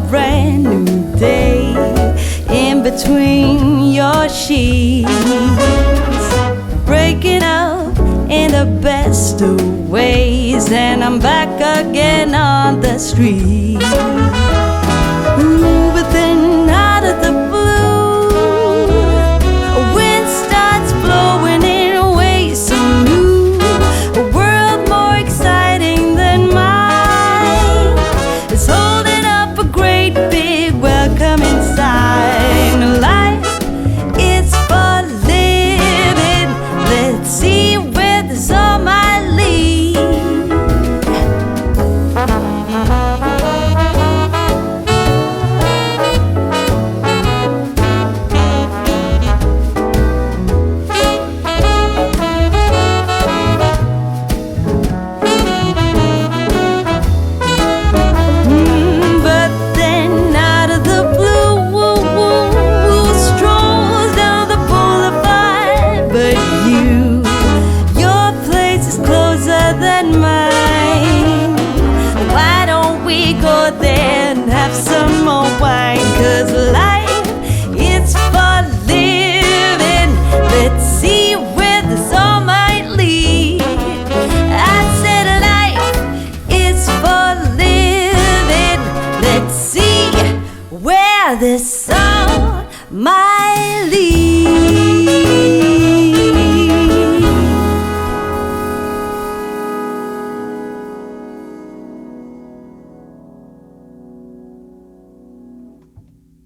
brand new day in between your sheets, breaking up in the best of ways, and I'm back again on the street. Ooh, but then out of the blue, a wind starts blowing in ways so new. A world more exciting than mine is holding up a great big welcoming sign. Life is for living. Let's see where this all might lead. But then out of the blue, strolls down the boulevard. But your place is closer than mine. Why don't we go there and have some more wine? 'Cause life is for living. Let's see where this all might lead. I said life is for living. Let's see where this all might lead.